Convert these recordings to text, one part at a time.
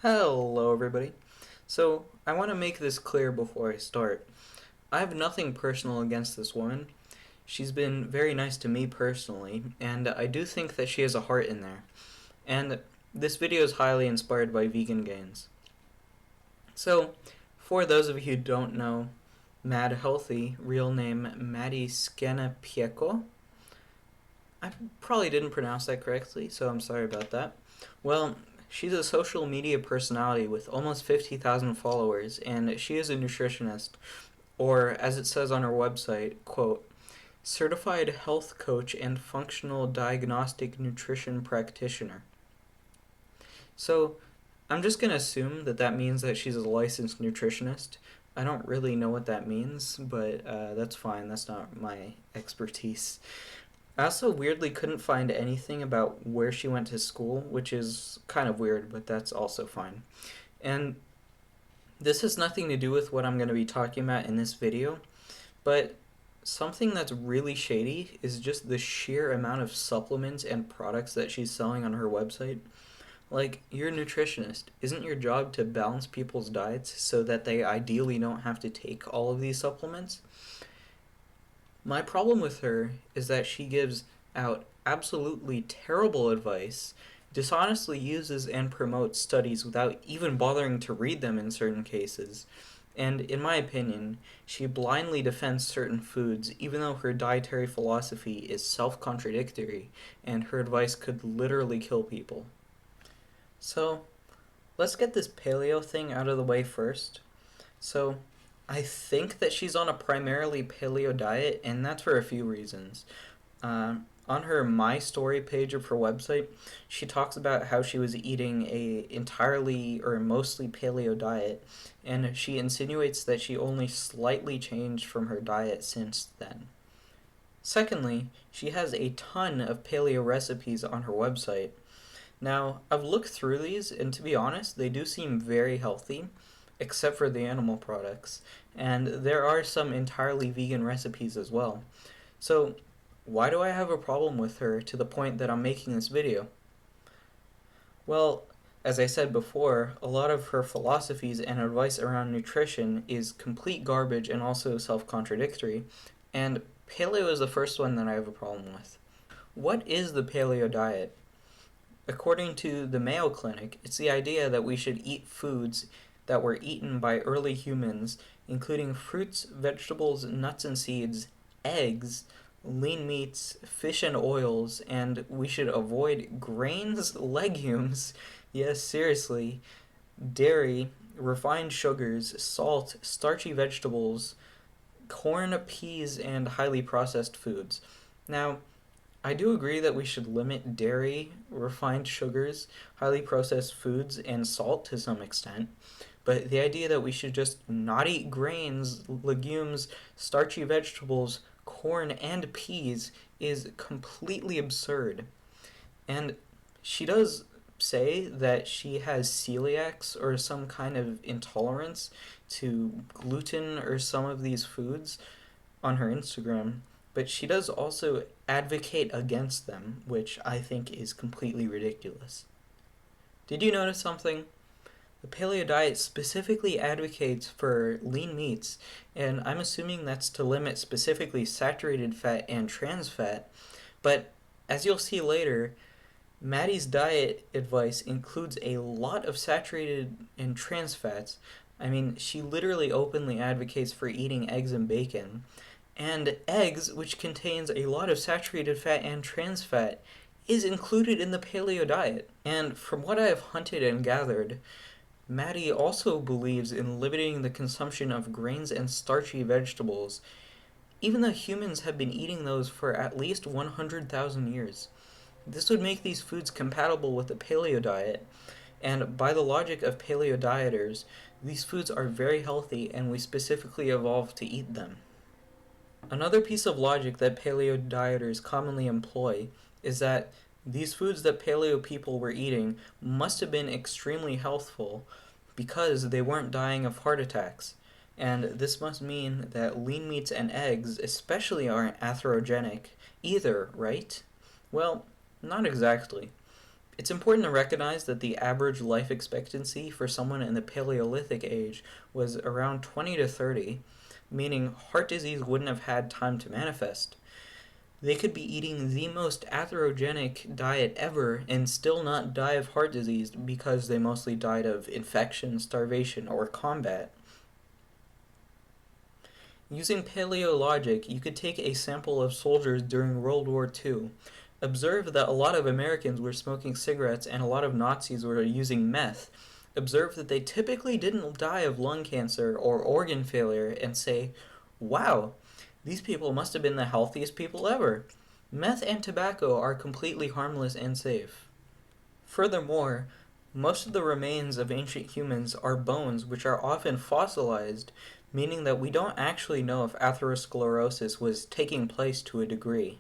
Hello everybody. So, I want to make this clear before I start. I have nothing personal against this woman. She's been very nice to me personally, and I do think that she has a heart in there. And this video is highly inspired by vegan gains. So, for those of you who don't know, Mad Healthy, real name Maddie Scanepieko. I probably didn't pronounce that correctly, so I'm sorry about that. Well, she's a social media personality with almost 50,000 followers, and she is a nutritionist, or as it says on her website, quote, certified health coach and functional diagnostic nutrition practitioner. So, I'm just going to assume that that means that she's a licensed nutritionist. I don't really know what that means, but that's fine. That's not my expertise. I also weirdly couldn't find anything about where she went to school, which is kind of weird, but that's also fine. And this has nothing to do with what I'm going to be talking about in this video, but something that's really shady is just the sheer amount of supplements and products that she's selling on her website. Like, you're a nutritionist. Isn't your job to balance people's diets so that they ideally don't have to take all of these supplements? My problem with her is that she gives out absolutely terrible advice, dishonestly uses and promotes studies without even bothering to read them in certain cases, and in my opinion, she blindly defends certain foods even though her dietary philosophy is self-contradictory and her advice could literally kill people. So, let's get this paleo thing out of the way first. So, I think that she's on a primarily paleo diet, and that's for a few reasons. On her My Story page of her website, she talks about how she was eating a entirely or mostly paleo diet, and she insinuates that she only slightly changed from her diet since then. Secondly, she has a ton of paleo recipes on her website. Now, I've looked through these, and to be honest, they do seem very healthy, except for the animal products, and there are some entirely vegan recipes as well. So, why do I have a problem with her to the point that I'm making this video? Well, as I said before, a lot of her philosophies and advice around nutrition is complete garbage and also self-contradictory, and paleo is the first one that I have a problem with. What is the paleo diet? According to the Mayo Clinic, it's the idea that we should eat foods that were eaten by early humans, including fruits, vegetables, nuts and seeds, eggs, lean meats, fish and oils, and we should avoid grains, legumes, yes, seriously, dairy, refined sugars, salt, starchy vegetables, corn, peas, and highly processed foods. Now, I do agree that we should limit dairy, refined sugars, highly processed foods, and salt to some extent. But the idea that we should just not eat grains, legumes, starchy vegetables, corn, and peas is completely absurd. And she does say that she has celiacs or some kind of intolerance to gluten or some of these foods on her Instagram, but she does also advocate against them, which I think is completely ridiculous. Did you notice something? The paleo diet specifically advocates for lean meats, and I'm assuming that's to limit specifically saturated fat and trans fat, but as you'll see later, Maddie's diet advice includes a lot of saturated and trans fats. I mean, she literally openly advocates for eating eggs and bacon, and eggs, which contains a lot of saturated fat and trans fat, is included in the paleo diet. And from what I have hunted and gathered, Maddie also believes in limiting the consumption of grains and starchy vegetables, even though humans have been eating those for at least 100,000 years. This would make these foods compatible with the paleo diet, and by the logic of paleo dieters, these foods are very healthy and we specifically evolved to eat them. Another piece of logic that paleo dieters commonly employ is that these foods that paleo people were eating must have been extremely healthful because they weren't dying of heart attacks. And this must mean that lean meats and eggs especially aren't atherogenic either, right? Well, not exactly. It's important to recognize that the average life expectancy for someone in the Paleolithic age was around 20 to 30, meaning heart disease wouldn't have had time to manifest. They could be eating the most atherogenic diet ever and still not die of heart disease because they mostly died of infection, starvation, or combat. Using paleo logic, you could take a sample of soldiers during World War II. Observe that a lot of Americans were smoking cigarettes and a lot of Nazis were using meth. Observe that they typically didn't die of lung cancer or organ failure and say, wow, these people must have been the healthiest people ever. Meth and tobacco are completely harmless and safe. Furthermore, most of the remains of ancient humans are bones which are often fossilized, meaning that we don't actually know if atherosclerosis was taking place to a degree.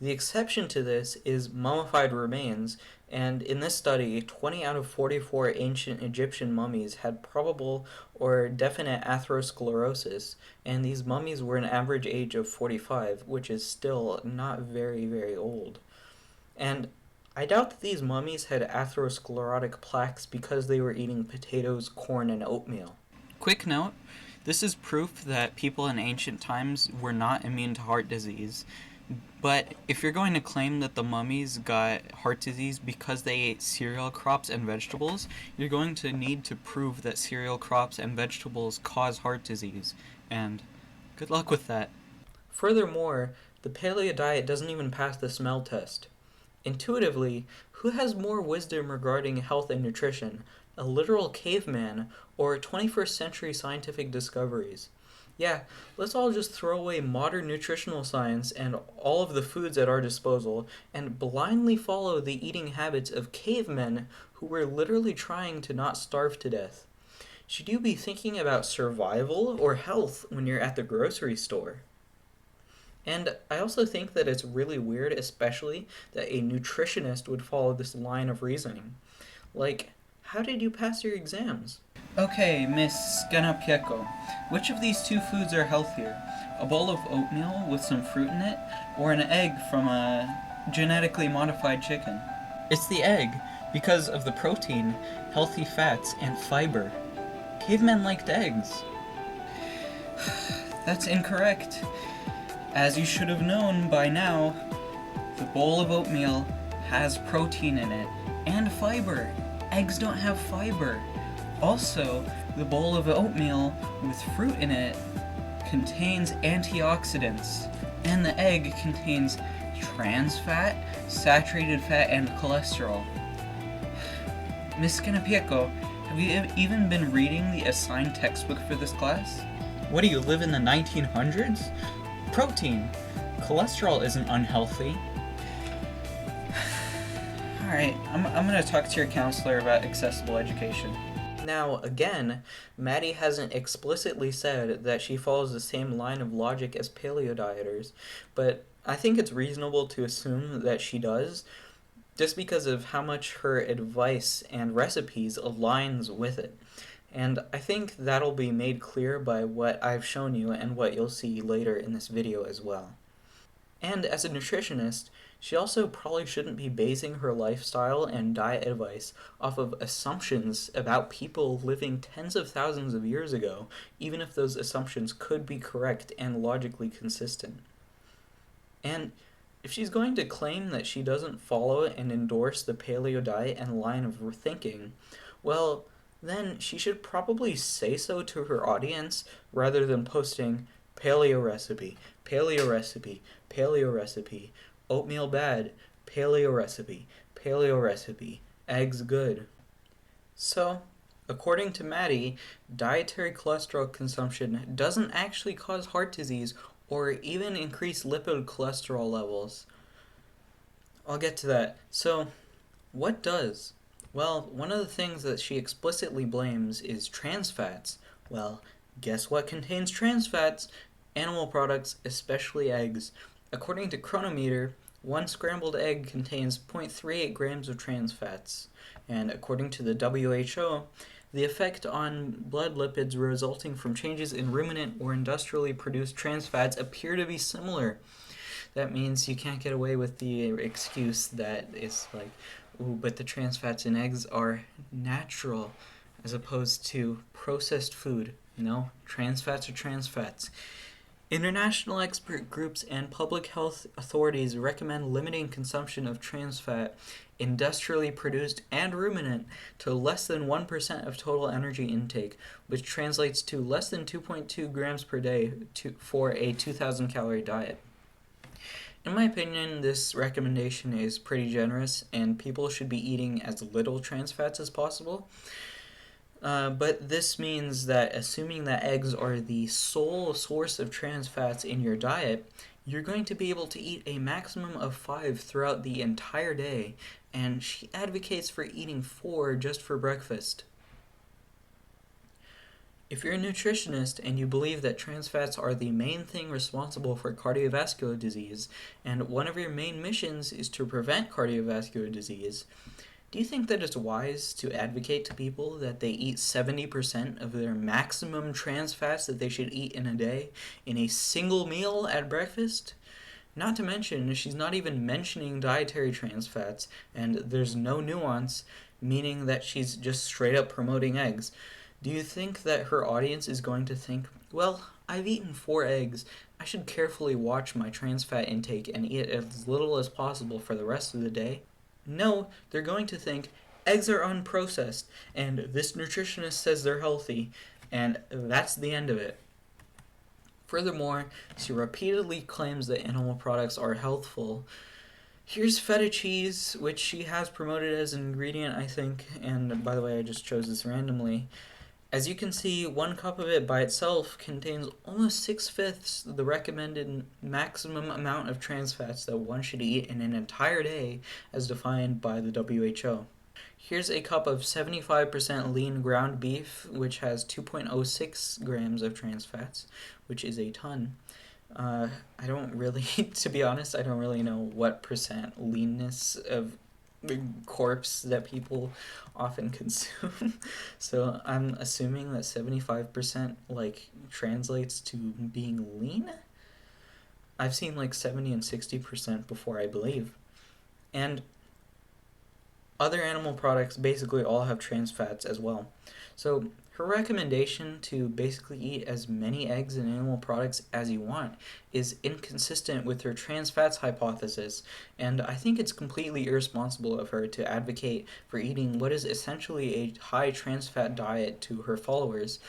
The exception to this is mummified remains, and in this study, 20 out of 44 ancient Egyptian mummies had probable or definite atherosclerosis, and these mummies were an average age of 45, which is still not very, very old. And I doubt that these mummies had atherosclerotic plaques because they were eating potatoes, corn, and oatmeal. Quick note, this is proof that people in ancient times were not immune to heart disease. But if you're going to claim that the mummies got heart disease because they ate cereal crops and vegetables, you're going to need to prove that cereal crops and vegetables cause heart disease. And good luck with that. Furthermore, the paleo diet doesn't even pass the smell test. Intuitively, who has more wisdom regarding health and nutrition, a literal caveman or 21st century scientific discoveries? Yeah, let's all just throw away modern nutritional science and all of the foods at our disposal and blindly follow the eating habits of cavemen who were literally trying to not starve to death. Should you be thinking about survival or health when you're at the grocery store? And I also think that it's really weird, especially that a nutritionist would follow this line of reasoning. Like, how did you pass your exams? Okay, Miss Scanapieko, which of these two foods are healthier? A bowl of oatmeal with some fruit in it, or an egg from a genetically modified chicken? It's the egg, because of the protein, healthy fats, and fiber. Cavemen liked eggs. That's incorrect. As you should have known by now, the bowl of oatmeal has protein in it and fiber. Eggs don't have fiber. Also, the bowl of oatmeal with fruit in it contains antioxidants, and the egg contains trans fat, saturated fat, and cholesterol. Miss Canapieko, have you even been reading the assigned textbook for this class? What do you live in the 1900s? Protein. Cholesterol isn't unhealthy. Alright, I'm gonna talk to your counselor about accessible education. Now, again, Maddie hasn't explicitly said that she follows the same line of logic as paleo dieters, but I think it's reasonable to assume that she does, just because of how much her advice and recipes aligns with it. And I think that'll be made clear by what I've shown you and what you'll see later in this video as well. And as a nutritionist, she also probably shouldn't be basing her lifestyle and diet advice off of assumptions about people living tens of thousands of years ago, even if those assumptions could be correct and logically consistent. And if she's going to claim that she doesn't follow and endorse the paleo diet and line of thinking, well, then she should probably say so to her audience rather than posting paleo recipe, paleo recipe, paleo recipe, oatmeal bad, paleo recipe, eggs good. So, according to Maddie, dietary cholesterol consumption doesn't actually cause heart disease or even increase lipid cholesterol levels. I'll get to that. So, what does? Well, one of the things that she explicitly blames is trans fats. Well, guess what contains trans fats? Animal products, especially eggs. According to Chronometer, one scrambled egg contains 0.38 grams of trans fats. And according to the WHO, the effect on blood lipids resulting from changes in ruminant or industrially produced trans fats appear to be similar. That means you can't get away with the excuse that it's like, Ooh, but the trans fats in eggs are natural as opposed to processed food. No, trans fats are trans fats. International expert groups and public health authorities recommend limiting consumption of trans fat, industrially produced and ruminant, to less than 1% of total energy intake, which translates to less than 2.2 grams per day for a 2,000 calorie diet. In my opinion, this recommendation is pretty generous, and people should be eating as little trans fats as possible. But this means that assuming that eggs are the sole source of trans fats in your diet, you're going to be able to eat a maximum of 5 throughout the entire day, and she advocates for eating 4 just for breakfast. If you're a nutritionist and you believe that trans fats are the main thing responsible for cardiovascular disease, and one of your main missions is to prevent cardiovascular disease, do you think that it's wise to advocate to people that they eat 70% of their maximum trans fats that they should eat in a day in a single meal at breakfast? Not to mention, she's not even mentioning dietary trans fats, and there's no nuance, meaning that she's just straight up promoting eggs. Do you think that her audience is going to think, well, I've eaten 4 eggs, I should carefully watch my trans fat intake and eat as little as possible for the rest of the day? No, they're going to think eggs are unprocessed, and this nutritionist says they're healthy, and that's the end of it. Furthermore, she repeatedly claims that animal products are healthful. Here's feta cheese, which she has promoted as an ingredient, I think, and by the way, I just chose this randomly. As you can see, 1 cup of it by itself contains almost 6/5 the recommended maximum amount of trans fats that one should eat in an entire day as defined by the WHO. Here's a cup of 75% lean ground beef, which has 2.06 grams of trans fats, which is a ton. I don't really, to be honest, I don't really know what percent leanness of corpse that people often consume. So I'm assuming that 75% like translates to being lean. I've seen like 70 and 60% before, I believe. And other animal products basically all have trans fats as well. So her recommendation to basically eat as many eggs and animal products as you want is inconsistent with her trans fats hypothesis, and I think it's completely irresponsible of her to advocate for eating what is essentially a high trans fat diet to her followers,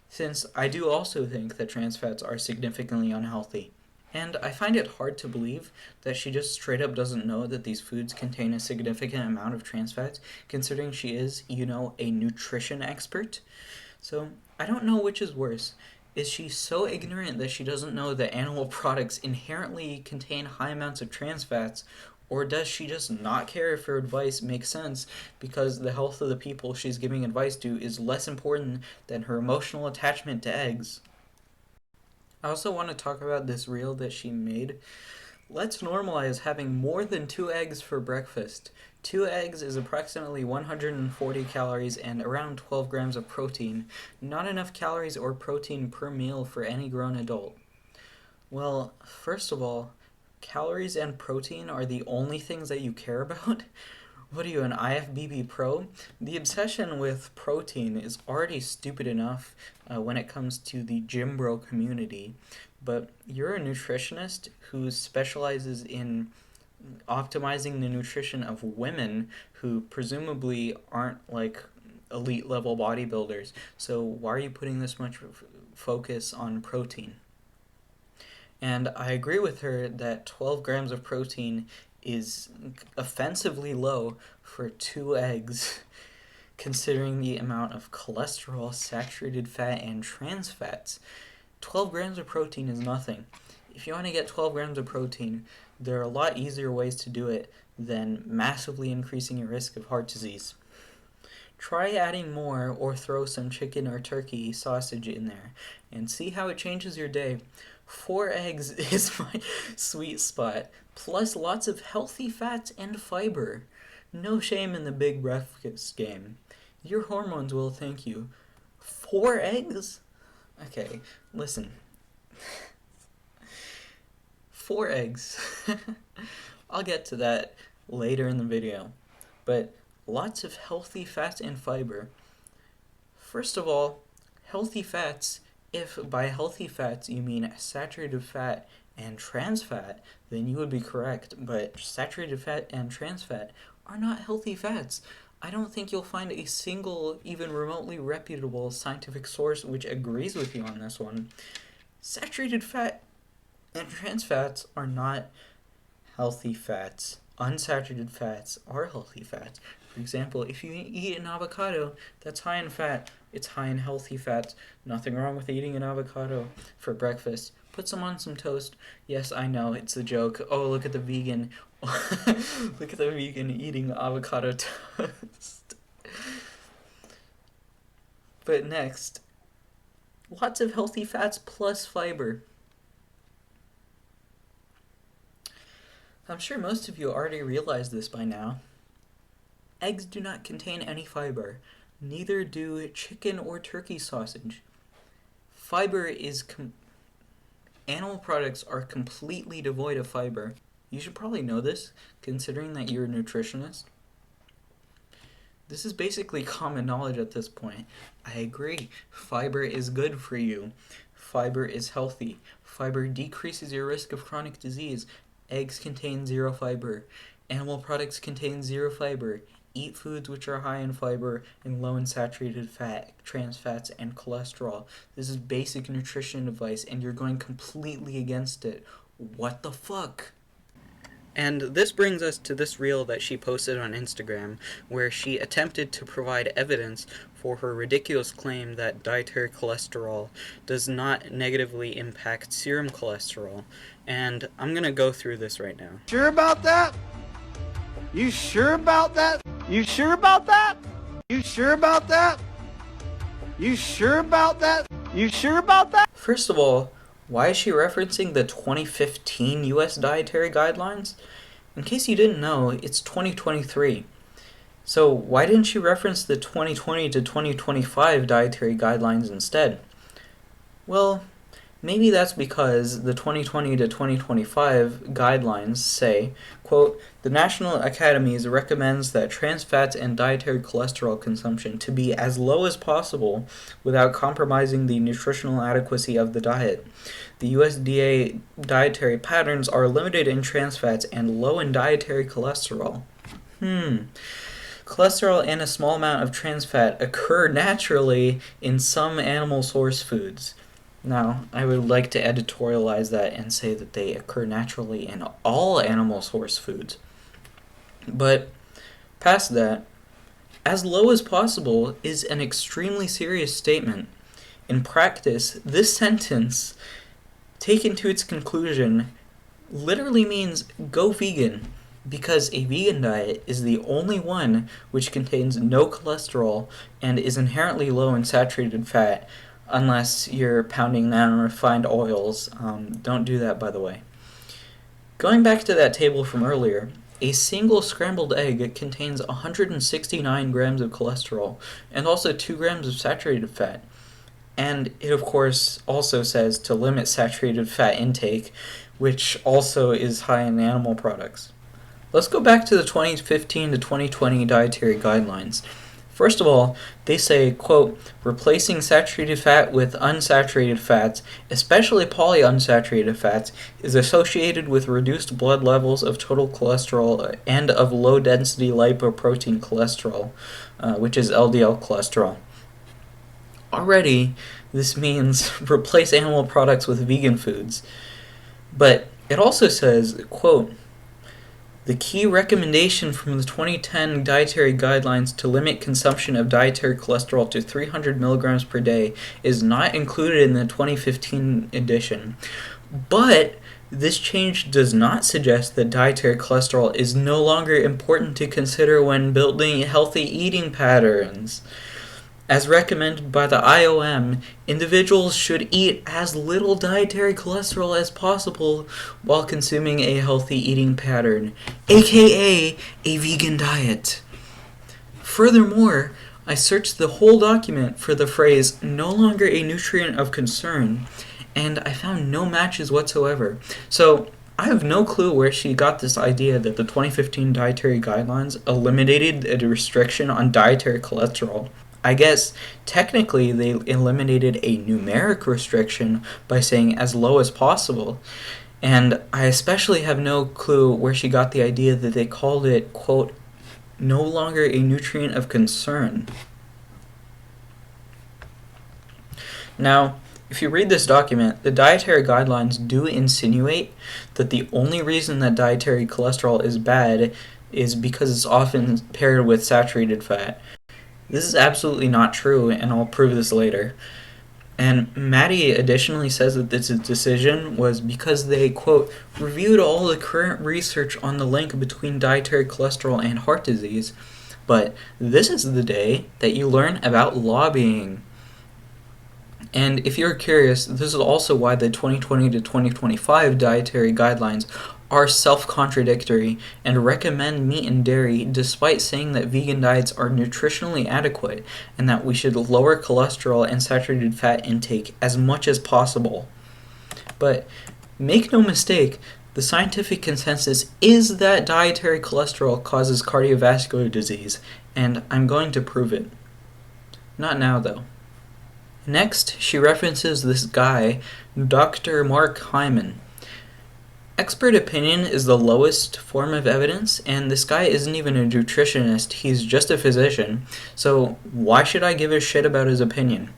since I do also think that trans fats are significantly unhealthy. And I find it hard to believe that she just straight up doesn't know that these foods contain a significant amount of trans fats, considering she is, a nutrition expert. So I don't know which is worse. Is she so ignorant that she doesn't know that animal products inherently contain high amounts of trans fats, or does she just not care if her advice makes sense because the health of the people she's giving advice to is less important than her emotional attachment to eggs? I also want to talk about this reel that she made. Let's normalize having more than 2 eggs for breakfast. 2 eggs is approximately 140 calories and around 12 grams of protein. Not enough calories or protein per meal for any grown adult. Well, first of all, calories and protein are the only things that you care about? What are you, an IFBB pro? The obsession with protein is already stupid enough when it comes to the gym bro community, but you're a nutritionist who specializes in optimizing the nutrition of women who presumably aren't like elite level bodybuilders. So why are you putting this much focus on protein? And I agree with her that 12 grams of protein is offensively low for 2 eggs, considering the amount of cholesterol, saturated fat, and trans fats. 12 grams of protein is nothing. If you want to get 12 grams of protein, there are a lot easier ways to do it than massively increasing your risk of heart disease. Try adding more or throw some chicken or turkey sausage in there and see how it changes your day. 4 eggs is my sweet spot, plus lots of healthy fats and fiber. No shame in the big breakfast game. Your hormones will thank you. 4 eggs? Okay, listen. 4 eggs. I'll get to that later in the video. but lots of healthy fats and fiber. First of all, healthy fats, if by healthy fats you mean saturated fat and trans fat, then you would be correct, but saturated fat and trans fat are not healthy fats. I don't think you'll find a single, even remotely reputable scientific source which agrees with you on this one. Saturated fat and trans fats are not healthy fats. Unsaturated fats are healthy fats. For example, if you eat an avocado that's high in fat, it's high in healthy fats. Nothing wrong with eating an avocado for breakfast. Put some on some toast. Yes, I know, it's a joke. Oh, look at the vegan. Look at the vegan eating avocado toast. But next, lots of healthy fats plus fiber. I'm sure most of you already realize this by now. Eggs do not contain any fiber. Neither do chicken or turkey sausage. Animal products are completely devoid of fiber. You should probably know this, considering that you're a nutritionist. This is basically common knowledge at this point. I agree. Fiber is good for you. Fiber is healthy. Fiber decreases your risk of chronic disease. Eggs contain zero fiber. Animal products contain zero fiber. Eat foods which are high in fiber and low in saturated fat, trans fats, and cholesterol. This is basic nutrition advice, and you're going completely against it. What the fuck? And this brings us to this reel that she posted on Instagram, where she attempted to provide evidence for her ridiculous claim that dietary cholesterol does not negatively impact serum cholesterol. And I'm going to go through this right now. Sure about that? You sure about that? You sure about that? You sure about that? You sure about that? You sure about that? First of all, why is she referencing the 2015 US Dietary Guidelines? In case you didn't know, it's 2023. So why didn't she reference the 2020 to 2025 Dietary Guidelines instead? Well, maybe that's because the 2020 to 2025 guidelines say, quote, "The National Academies recommends that trans fats and dietary cholesterol consumption to be as low as possible without compromising the nutritional adequacy of the diet. The USDA dietary patterns are limited in trans fats and low in dietary cholesterol." Cholesterol and a small amount of trans fat occur naturally in some animal source foods. Now, I would like to editorialize that and say that they occur naturally in all animal source foods. But past that, as low as possible is an extremely serious statement. In practice, this sentence, taken to its conclusion, literally means go vegan, because a vegan diet is the only one which contains no cholesterol and is inherently low in saturated fat, unless you're pounding non-refined oils. Don't do that, by the way. Going back to that table from earlier, a single scrambled egg contains 169 grams of cholesterol and also 2 grams of saturated fat. And it, of course, also says to limit saturated fat intake, which also is high in animal products. Let's go back to the 2015 to 2020 Dietary Guidelines. First of all, they say, quote, "Replacing saturated fat with unsaturated fats, especially polyunsaturated fats, is associated with reduced blood levels of total cholesterol and of low-density lipoprotein cholesterol, which is LDL cholesterol." Already, this means replace animal products with vegan foods. But it also says, quote, "The key recommendation from the 2010 Dietary Guidelines to limit consumption of dietary cholesterol to 300 milligrams per day is not included in the 2015 edition. But this change does not suggest that dietary cholesterol is no longer important to consider when building healthy eating patterns. As recommended by the IOM, individuals should eat as little dietary cholesterol as possible while consuming a healthy eating pattern, aka a vegan diet." Furthermore, I searched the whole document for the phrase "no longer a nutrient of concern," and I found no matches whatsoever. So, I have no clue where she got this idea that the 2015 Dietary Guidelines eliminated a restriction on dietary cholesterol. I guess technically they eliminated a numeric restriction by saying as low as possible. And I especially have no clue where she got the idea that they called it, quote, no longer a nutrient of concern. Now, if you read this document, the dietary guidelines do insinuate that the only reason that dietary cholesterol is bad is because it's often paired with saturated fat. This is absolutely not true, and I'll prove this later. And Maddie additionally says that this decision was because they, quote, reviewed all the current research on the link between dietary cholesterol and heart disease. But this is the day that you learn about lobbying. And if you're curious, this is also why the 2020 to 2025 dietary guidelines are self-contradictory and recommend meat and dairy despite saying that vegan diets are nutritionally adequate and that we should lower cholesterol and saturated fat intake as much as possible. But make no mistake, the scientific consensus is that dietary cholesterol causes cardiovascular disease, and I'm going to prove it. Not now, though. Next, she references this guy, Dr. Mark Hyman. Expert opinion is the lowest form of evidence, and this guy isn't even a nutritionist, he's just a physician, so why should I give a shit about his opinion?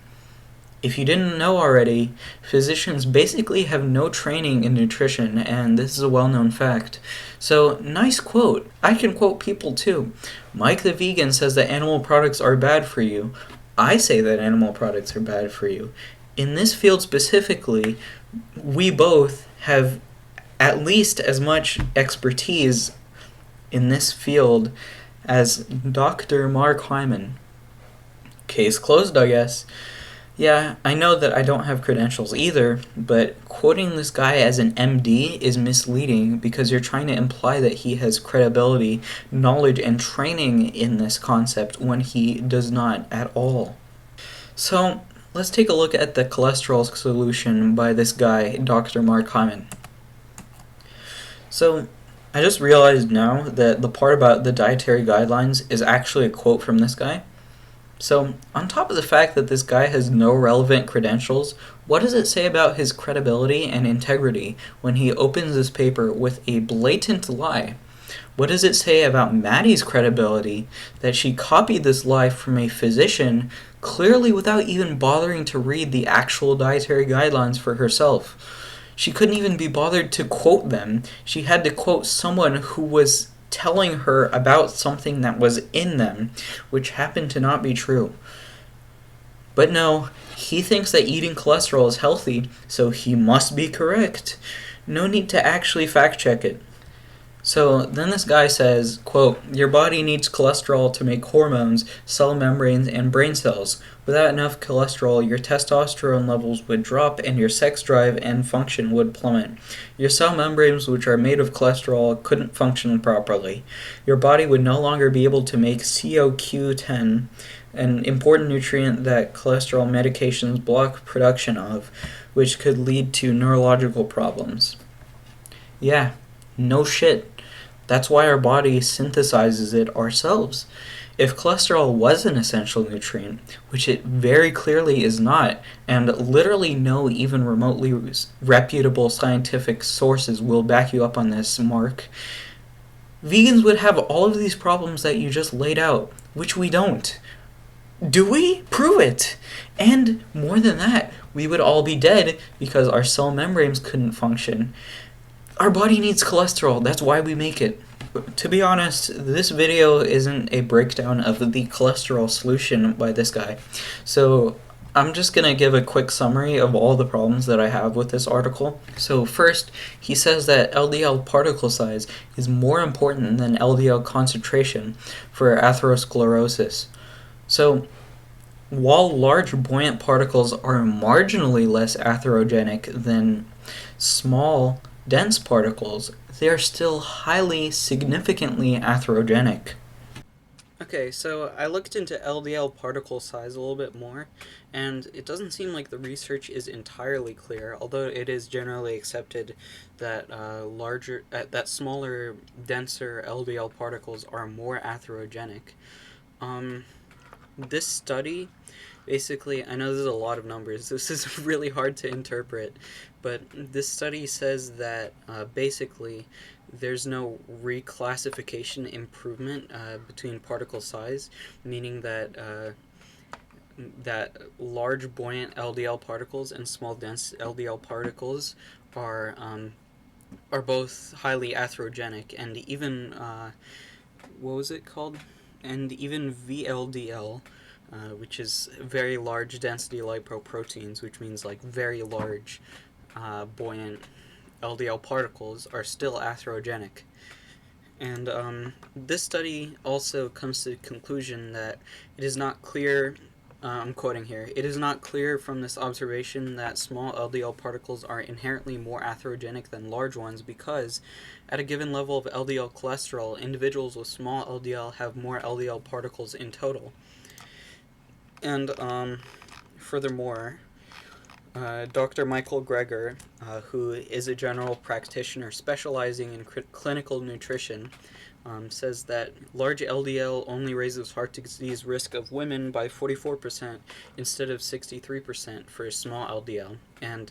If you didn't know already, physicians basically have no training in nutrition, and this is a well-known fact. So, nice quote. I can quote people too. Mike the vegan says that animal products are bad for you. I say that animal products are bad for you. In this field specifically, we both have at least as much expertise in this field as Dr. Mark Hyman. Case closed, I guess. Yeah, I know that I don't have credentials either, but quoting this guy as an MD is misleading because you're trying to imply that he has credibility, knowledge, and training in this concept when he does not at all. So, let's take a look at the cholesterol solution by this guy, Dr. Mark Hyman. So, I just realized now that the part about the dietary guidelines is actually a quote from this guy. So, on top of the fact that this guy has no relevant credentials, what does it say about his credibility and integrity when he opens this paper with a blatant lie? What does it say about Maddie's credibility that she copied this lie from a physician clearly without even bothering to read the actual dietary guidelines for herself? She couldn't even be bothered to quote them. She had to quote someone who was telling her about something that was in them, which happened to not be true. But no, he thinks that eating cholesterol is healthy, so he must be correct. No need to actually fact check it. So then this guy says, quote, your body needs cholesterol to make hormones, cell membranes, and brain cells. Without enough cholesterol, your testosterone levels would drop and your sex drive and function would plummet. Your cell membranes, which are made of cholesterol, couldn't function properly. Your body would no longer be able to make CoQ10, an important nutrient that cholesterol medications block production of, which could lead to neurological problems. Yeah, no shit. That's why our body synthesizes it ourselves. If cholesterol was an essential nutrient, which it very clearly is not, and literally no even remotely reputable scientific sources will back you up on this, Mark, vegans would have all of these problems that you just laid out, which we don't. Do we? Prove it! And more than that, we would all be dead because our cell membranes couldn't function. Our body needs cholesterol, that's why we make it. To be honest, this video isn't a breakdown of the cholesterol solution by this guy. So I'm just going to give a quick summary of all the problems that I have with this article. So first, he says that LDL particle size is more important than LDL concentration for atherosclerosis. So while large buoyant particles are marginally less atherogenic than small dense particles, they are still highly, significantly atherogenic. Okay, so I looked into LDL particle size a little bit more, and it doesn't seem like the research is entirely clear, although it is generally accepted that that smaller, denser LDL particles are more atherogenic. Um, this study, basically, I know there's a lot of numbers. This is really hard to interpret, but this study says that basically there's no reclassification improvement between particle size, meaning that large buoyant LDL particles and small dense LDL particles are um, are both highly atherogenic, and even what was it called? And even VLDL, which is very large density lipoproteins, which means like very large buoyant LDL particles, are still atherogenic. And this study also comes to the conclusion that it is not clear, I'm quoting here, it is not clear from this observation that small LDL particles are inherently more atherogenic than large ones because at a given level of LDL cholesterol, individuals with small LDL have more LDL particles in total. And furthermore, Dr. Michael Greger, who is a general practitioner specializing in clinical nutrition, says that large LDL only raises heart disease risk of women by 44% instead of 63% for small LDL, and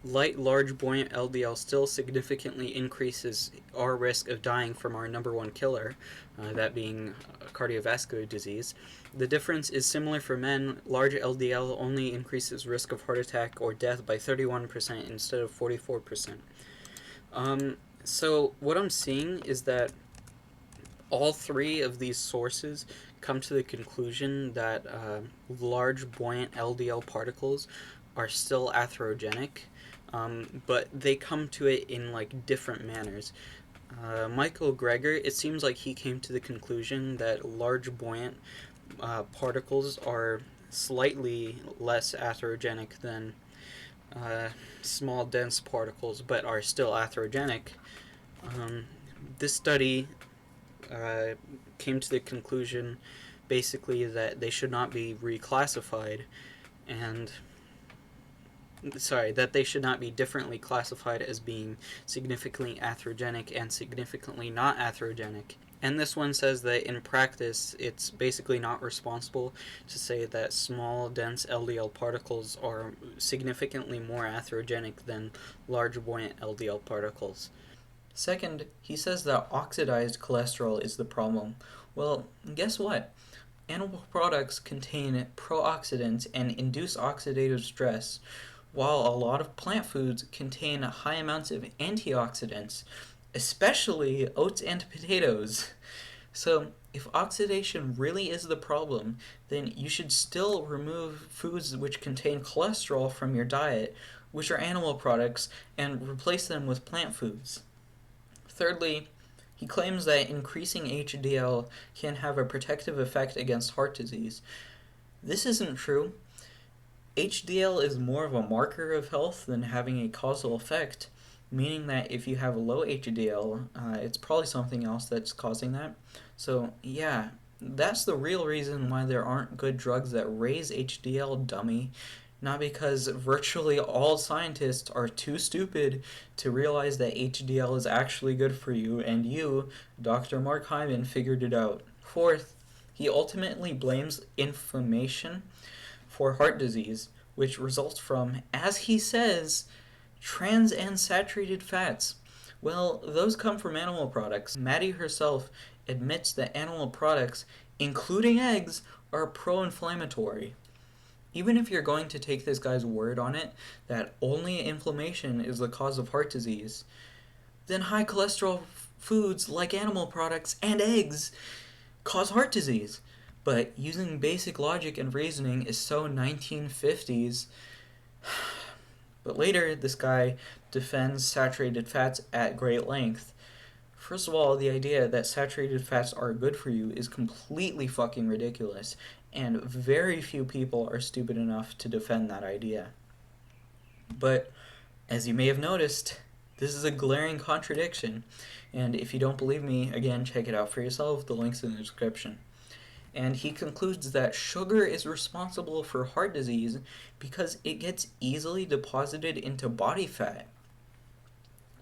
large buoyant LDL still significantly increases our risk of dying from our number one killer, that being cardiovascular disease. The difference is similar for men. Large LDL only increases risk of heart attack or death by 31% instead of 44%. So what I'm seeing is that all three of these sources come to the conclusion that large buoyant LDL particles are still atherogenic, but they come to it in like different manners. Michael Greger, it seems like he came to the conclusion that large buoyant particles are slightly less atherogenic than small dense particles, but are still atherogenic. This study came to the conclusion basically that they should not be reclassified and that they should not be differently classified as being significantly atherogenic and significantly not atherogenic. And this one says that in practice, it's basically not responsible to say that small, dense LDL particles are significantly more atherogenic than large, buoyant LDL particles. Second, he says that oxidized cholesterol is the problem. Well, guess what? Animal products contain pro-oxidants and induce oxidative stress, while a lot of plant foods contain high amounts of antioxidants, especially oats and potatoes. So, if oxidation really is the problem, then you should still remove foods which contain cholesterol from your diet, which are animal products, and replace them with plant foods. Thirdly, he claims that increasing HDL can have a protective effect against heart disease. This isn't true. HDL is more of a marker of health than having a causal effect, meaning that if you have a low HDL, it's probably something else that's causing that. So, yeah, that's the real reason why there aren't good drugs that raise HDL, dummy. Not because virtually all scientists are too stupid to realize that HDL is actually good for you, and you, Dr. Mark Hyman, figured it out. Fourth, he ultimately blames inflammation for heart disease, which results from, as he says, trans and saturated fats. Well, those come from animal products. Maddie herself admits that animal products, including eggs, are pro-inflammatory. Even if you're going to take this guy's word on it, that only inflammation is the cause of heart disease, then high cholesterol foods like animal products and eggs cause heart disease. But using basic logic and reasoning is so 1950s. But later, this guy defends saturated fats at great length. First of all, the idea that saturated fats are good for you is completely fucking ridiculous, and very few people are stupid enough to defend that idea. But, as you may have noticed, this is a glaring contradiction, and if you don't believe me, again, check it out for yourself, the link's in the description. and he concludes that sugar is responsible for heart disease because it gets easily deposited into body fat.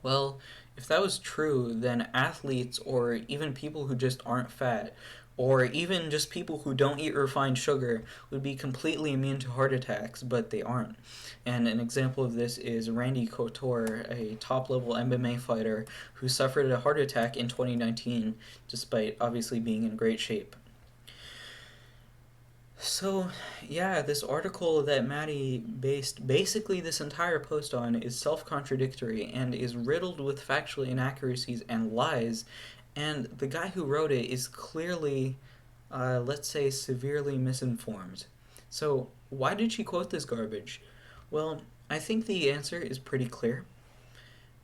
Well, if that was true, then athletes or even people who just aren't fat, or even just people who don't eat refined sugar, would be completely immune to heart attacks, but they aren't. And an example of this is Randy Couture, a top-level MMA fighter who suffered a heart attack in 2019, despite obviously being in great shape. So, yeah, this article that Maddie based basically this entire post on is self-contradictory and is riddled with factual inaccuracies and lies, and the guy who wrote it is clearly, let's say, severely misinformed. So, why did she quote this garbage? Well, I think the answer is pretty clear.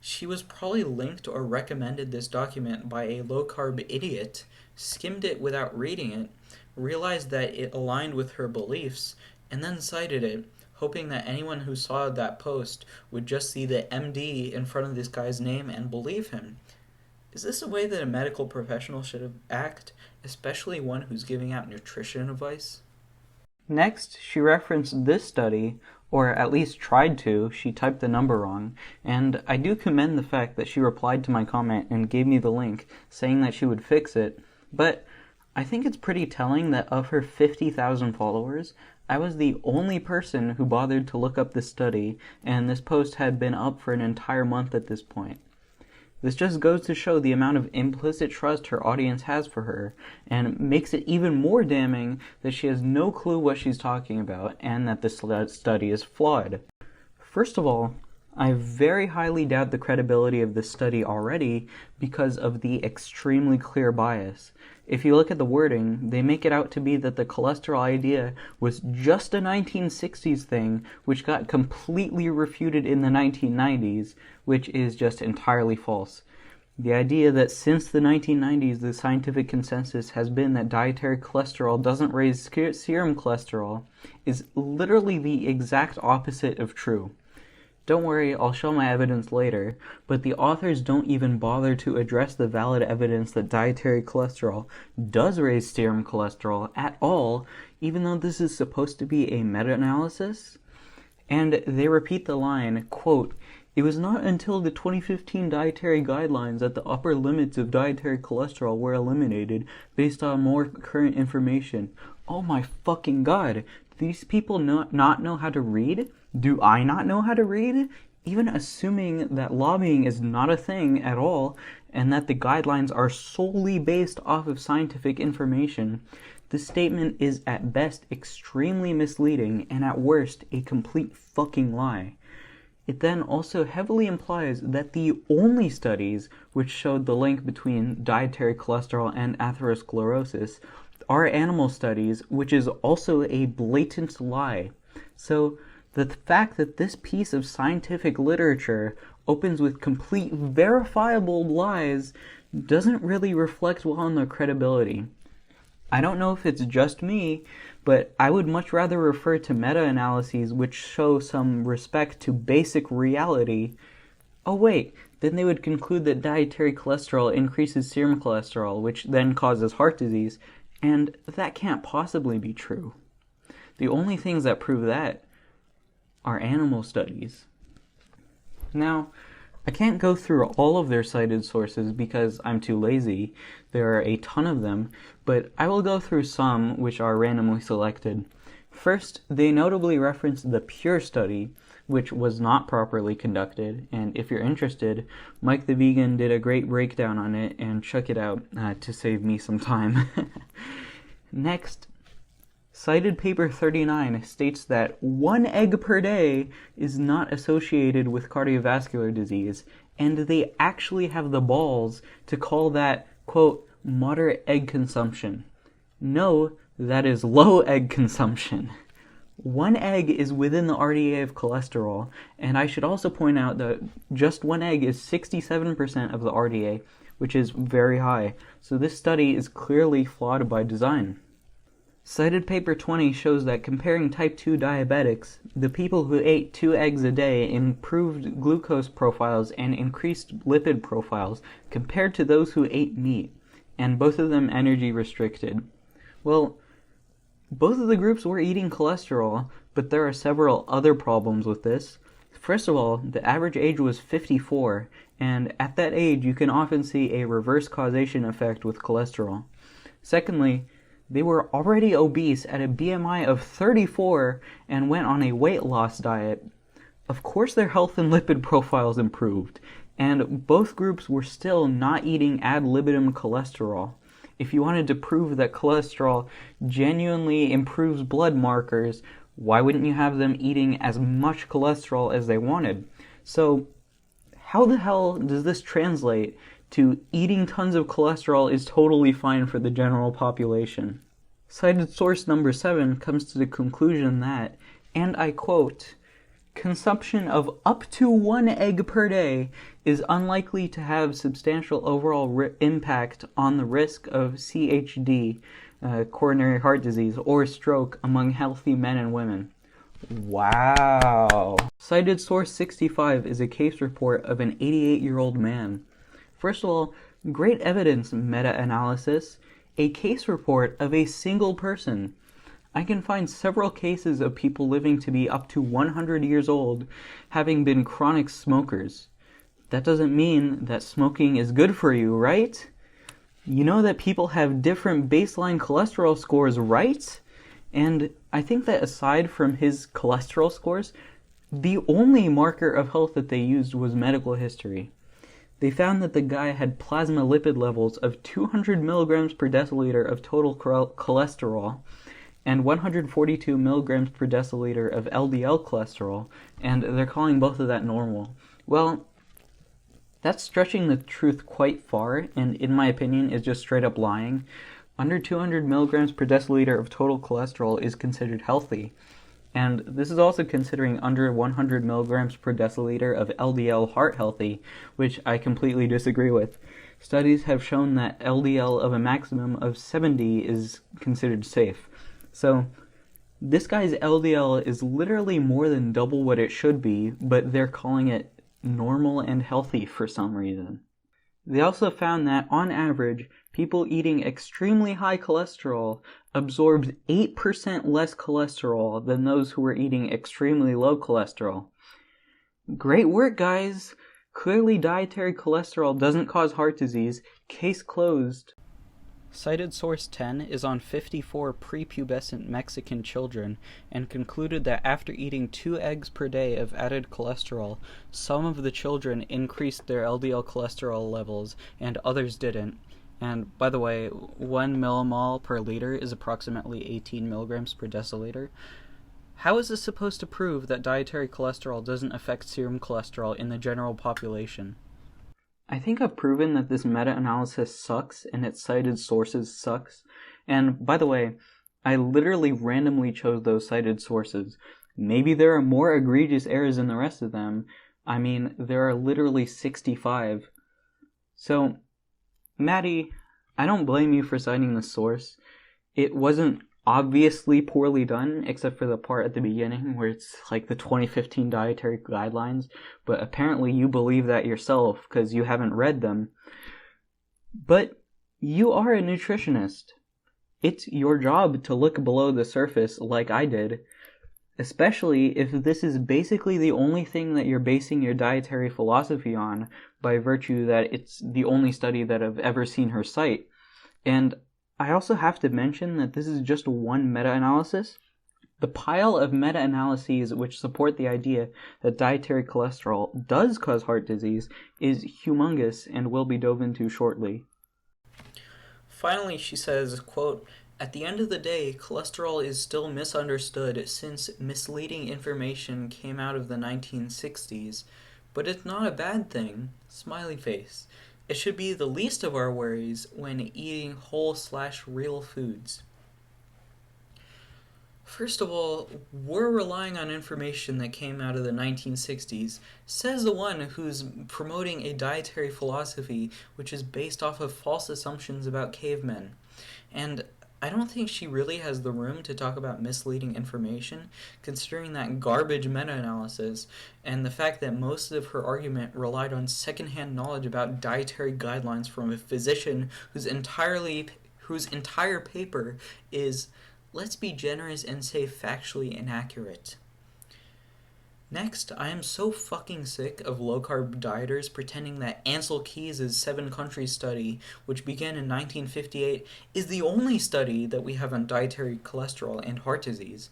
She was probably linked or recommended this document by a low-carb idiot, skimmed it without reading it, realized that it aligned with her beliefs, and then cited it, hoping that anyone who saw that post would just see the MD in front of this guy's name and believe him. Is this a way that a medical professional should act, especially one who's giving out nutrition advice? Next, she referenced this study, or at least tried to. She typed the number wrong, and I do commend the fact that she replied to my comment and gave me the link, saying that she would fix it, but I think it's pretty telling that of her 50,000 followers, I was the only person who bothered to look up this study, and this post had been up for an entire month at this point. This just goes to show the amount of implicit trust her audience has for her, and makes it even more damning that she has no clue what she's talking about, and that this study is flawed. First of all, I very highly doubt the credibility of this study already because of the extremely clear bias. If you look at the wording, they make it out to be that the cholesterol idea was just a 1960s thing, which got completely refuted in the 1990s, which is just entirely false. The idea that since the 1990s the scientific consensus has been that dietary cholesterol doesn't raise serum cholesterol is literally the exact opposite of true. Don't worry, I'll show my evidence later, but the authors don't even bother to address the valid evidence that dietary cholesterol does raise serum cholesterol at all, even though this is supposed to be a meta-analysis. And they repeat the line, quote, "It was not until the 2015 dietary guidelines that the upper limits of dietary cholesterol were eliminated based on more current information." Oh my fucking god, do these people not know how to read? Do I not know how to read? Even assuming that lobbying is not a thing at all, and that the guidelines are solely based off of scientific information, this statement is at best extremely misleading, and at worst a complete fucking lie. It then also heavily implies that the only studies which showed the link between dietary cholesterol and atherosclerosis are animal studies, which is also a blatant lie. So, the fact that this piece of scientific literature opens with complete verifiable lies doesn't really reflect well on their credibility. I don't know if it's just me, but I would much rather refer to meta-analyses which show some respect to basic reality. Oh wait, then they would conclude that dietary cholesterol increases serum cholesterol, which then causes heart disease, and that can't possibly be true. The only things that prove that are animal studies. Now, I can't go through all of their cited sources because I'm too lazy. There are a ton of them, but I will go through some which are randomly selected. First, they notably reference the PURE study, which was not properly conducted, and if you're interested, Mike the Vegan did a great breakdown on it, and check it out to save me some time. Next, cited paper 39 states that 1 egg per day is not associated with cardiovascular disease, and they actually have the balls to call that, quote, moderate egg consumption. No, that is low egg consumption. 1 egg is within the RDA of cholesterol, and I should also point out that just 1 egg is 67% of the RDA, which is very high, so this study is clearly flawed by design. Cited paper 20 shows that comparing type 2 diabetics, the people who ate 2 eggs a day improved glucose profiles and increased lipid profiles compared to those who ate meat, and both of them energy restricted. Well, Both of the groups were eating cholesterol, but there are several other problems with this. First of all, the average age was 54, and at that age you can often see a reverse causation effect with cholesterol. Secondly, they were already obese at a BMI of 34 and went on a weight loss diet. Of course their health and lipid profiles improved, and both groups were still not eating ad libitum cholesterol. If you wanted to prove that cholesterol genuinely improves blood markers, why wouldn't you have them eating as much cholesterol as they wanted? So, how the hell does this translate to eating tons of cholesterol is totally fine for the general population? Cited source number 7 comes to the conclusion that, and I quote, consumption of up to 1 egg per day is unlikely to have substantial overall impact on the risk of CHD, coronary heart disease, or stroke among healthy men and women. Wow. Cited source 65 is a case report of an 88-year-old man. First of all, great evidence meta-analysis, a case report of a single person. I can find several cases of people living to be up to 100 years old having been chronic smokers. That doesn't mean that smoking is good for you, right? You know that people have different baseline cholesterol scores, right? And I think that aside from his cholesterol scores, the only marker of health that they used was medical history. They found that the guy had plasma lipid levels of 200 milligrams per deciliter of total cholesterol, and 142 milligrams per deciliter of LDL cholesterol, and they're calling both of that normal. Well, that's stretching the truth quite far, and in my opinion is just straight up lying. Under 200 milligrams per deciliter of total cholesterol is considered healthy, and this is also considering under 100 milligrams per deciliter of LDL heart healthy, which I completely disagree with. Studies have shown that LDL of a maximum of 70 is considered safe. So, this guy's LDL is literally more than double what it should be, but they're calling it normal and healthy for some reason. They also found that, on average, people eating extremely high cholesterol absorbed 8% less cholesterol than those who were eating extremely low cholesterol. Great work, guys! Clearly dietary cholesterol doesn't cause heart disease. Case closed. Cited source 10 is on 54 prepubescent Mexican children and concluded that after eating 2 eggs per day of added cholesterol, some of the children increased their LDL cholesterol levels and others didn't. And by the way, 1 millimole per liter is approximately 18 milligrams per deciliter. How is this supposed to prove that dietary cholesterol doesn't affect serum cholesterol in the general population? I think I've proven that this meta-analysis sucks and its cited sources sucks. And by the way, I literally randomly chose those cited sources. Maybe there are more egregious errors than the rest of them. I mean, there are literally 65. So, Maddie, I don't blame you for citing the source. It wasn't obviously poorly done, except for the part at the beginning where it's like the 2015 Dietary Guidelines, but apparently you believe that yourself because you haven't read them. But you are a nutritionist. It's your job to look below the surface like I did, especially if this is basically the only thing that you're basing your dietary philosophy on by virtue that it's the only study that I've ever seen her cite. And I also have to mention that this is just one meta-analysis. The pile of meta-analyses which support the idea that dietary cholesterol does cause heart disease is humongous and will be dove into shortly. Finally, she says, quote, "At the end of the day, cholesterol is still misunderstood since misleading information came out of the 1960s, but it's not a bad thing. Smiley face. It should be the least of our worries when eating whole/real foods." First of all, we're relying on information that came out of the 1960s, says the one who's promoting a dietary philosophy which is based off of false assumptions about cavemen. And I don't think she really has the room to talk about misleading information, considering that garbage meta-analysis and the fact that most of her argument relied on secondhand knowledge about dietary guidelines from a physician whose entire paper is Let's be generous and say factually inaccurate. Next, I am so fucking sick of low-carb dieters pretending that Ansel Keys' 7-country study, which began in 1958, is the only study that we have on dietary cholesterol and heart disease.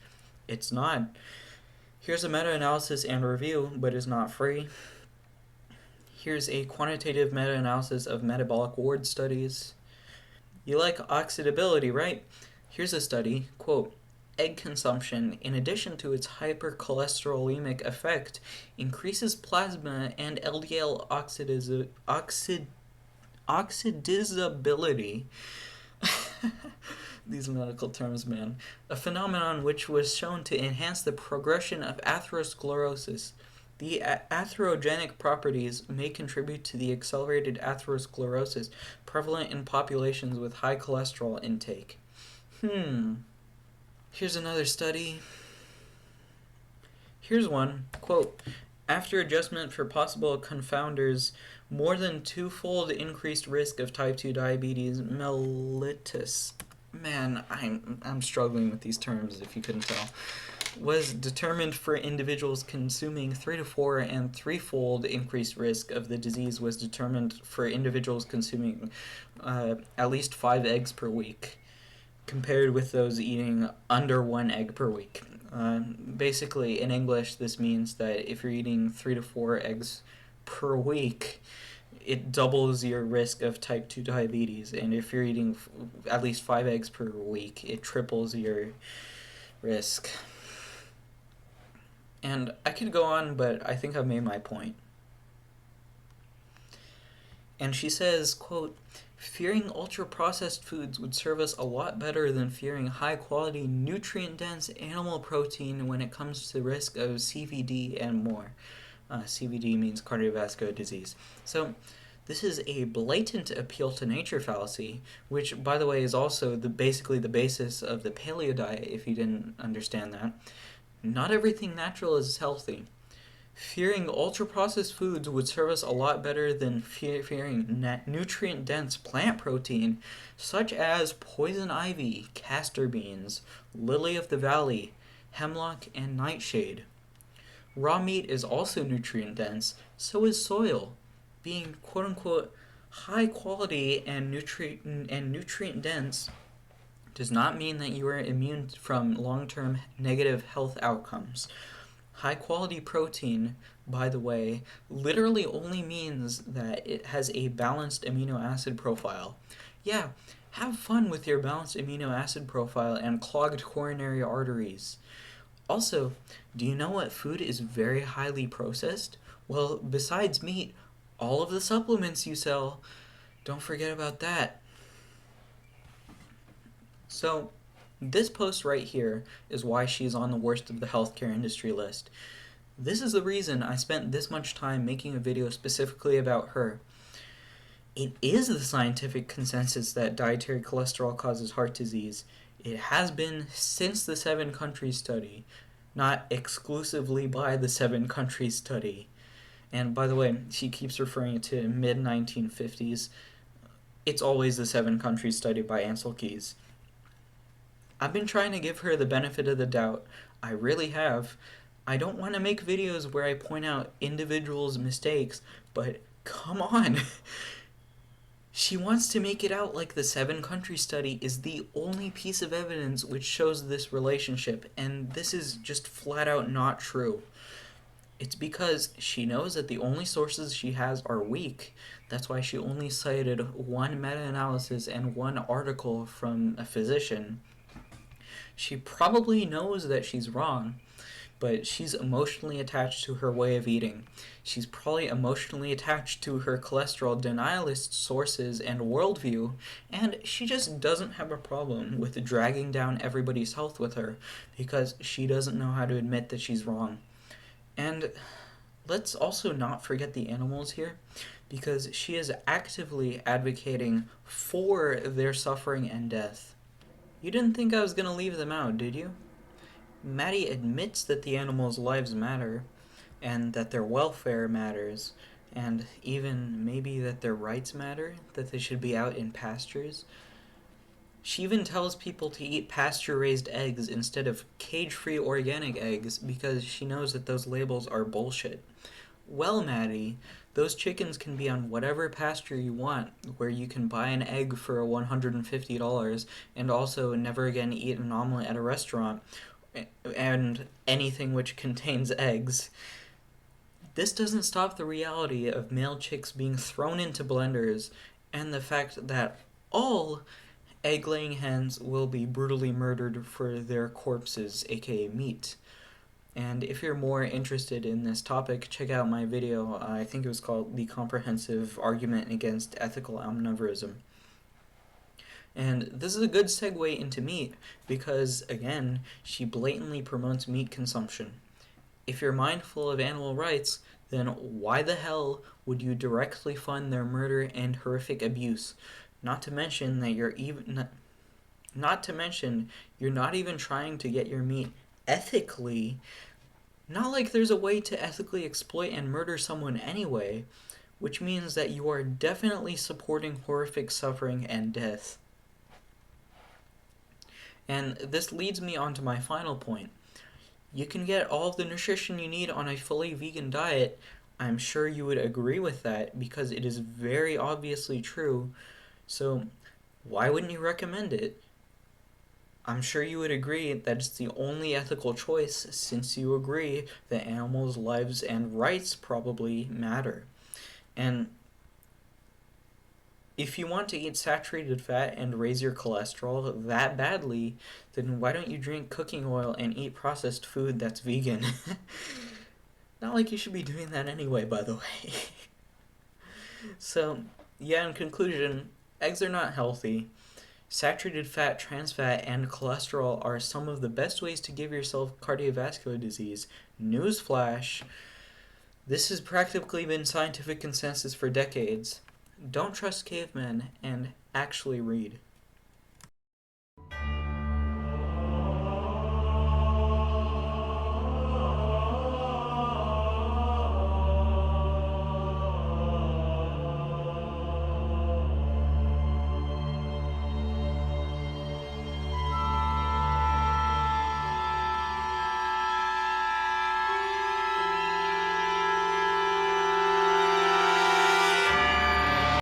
It's not. Here's a meta-analysis and review, but is not free. Here's a quantitative meta-analysis of metabolic ward studies. You like oxidability, right? Here's a study, quote, egg consumption, in addition to its hypercholesterolemic effect, increases plasma and LDL oxidizability. These medical terms, man. A phenomenon which was shown to enhance the progression of atherosclerosis. The atherogenic properties may contribute to the accelerated atherosclerosis prevalent in populations with high cholesterol intake. Here's another study. Here's one, quote, after adjustment for possible confounders, more than twofold increased risk of type 2 diabetes mellitus. Man, I'm struggling with these terms, if you couldn't tell. Was determined for individuals consuming 3 to 4, and threefold increased risk of the disease was determined for individuals consuming at least 5 eggs per week, compared with those eating under 1 egg per week. Basically, in English, this means that if you're eating 3 to 4 eggs per week, it doubles your risk of type 2 diabetes. And if you're eating at least 5 eggs per week, it triples your risk. And I could go on, but I think I've made my point. And she says, quote, fearing ultra-processed foods would serve us a lot better than fearing high-quality, nutrient-dense animal protein when it comes to risk of CVD and more. CVD means cardiovascular disease. So this is a blatant appeal to nature fallacy, which, by the way, is also basically the basis of the Paleo Diet, if you didn't understand that. Not everything natural is healthy. Fearing ultra-processed foods would serve us a lot better than fearing nutrient-dense plant protein, such as poison ivy, castor beans, lily of the valley, hemlock, and nightshade. Raw meat is also nutrient-dense, so is soil. Being quote-unquote high-quality and nutrient-dense does not mean that you are immune from long-term negative health outcomes. High-quality protein, by the way, literally only means that it has a balanced amino acid profile. Yeah, have fun with your balanced amino acid profile and clogged coronary arteries. Also, do you know what food is very highly processed? Well, besides meat, all of the supplements you sell. Don't forget about that. So, this post right here is why she's on the worst of the healthcare industry list. This is the reason I spent this much time making a video specifically about her. It is the scientific consensus that dietary cholesterol causes heart disease. It has been since the 7-country study, not exclusively by the 7-country study. And by the way, she keeps referring to mid-1950s. It's always the 7-country study by Ansel Keys. I've been trying to give her the benefit of the doubt. I really have. I don't want to make videos where I point out individuals' mistakes, but come on. She wants to make it out like the 7-country study is the only piece of evidence which shows this relationship, and this is just flat out not true. It's because she knows that the only sources she has are weak. That's why she only cited one meta-analysis and one article from a physician. She probably knows that she's wrong, but she's emotionally attached to her way of eating. She's probably emotionally attached to her cholesterol denialist sources and worldview, and she just doesn't have a problem with dragging down everybody's health with her because she doesn't know how to admit that she's wrong. And let's also not forget the animals here, because she is actively advocating for their suffering and death. You didn't think I was going to leave them out, did you? Maddie admits that the animals' lives matter, and that their welfare matters, and even maybe that their rights matter, that they should be out in pastures. She even tells people to eat pasture-raised eggs instead of cage-free organic eggs because she knows that those labels are bullshit. Well, Maddie, those chickens can be on whatever pasture you want, where you can buy an egg for $150 and also never again eat an omelet at a restaurant and anything which contains eggs. This doesn't stop the reality of male chicks being thrown into blenders and the fact that all egg-laying hens will be brutally murdered for their corpses, aka meat. And if you're more interested in this topic, check out my video. I think it was called The Comprehensive Argument Against Ethical Omnivorism. And this is a good segue into meat because, again, she blatantly promotes meat consumption. If you're mindful of animal rights, then why the hell would you directly fund their murder and horrific abuse? Not to mention that you're not even trying to get your meat ethically. Not like there's a way to ethically exploit and murder someone anyway, which means that you are definitely supporting horrific suffering and death. And this leads me on to my final point. You can get all of the nutrition you need on a fully vegan diet. I'm sure you would agree with that because it is very obviously true. So why wouldn't you recommend it? I'm sure you would agree that it's the only ethical choice since you agree that animals' lives and rights probably matter. And if you want to eat saturated fat and raise your cholesterol that badly, then why don't you drink cooking oil and eat processed food that's vegan? Not like you should be doing that anyway, by the way. So, yeah, in conclusion, eggs are not healthy. Saturated fat, trans fat, and cholesterol are some of the best ways to give yourself cardiovascular disease. Newsflash, this has practically been scientific consensus for decades. Don't trust cavemen and actually read.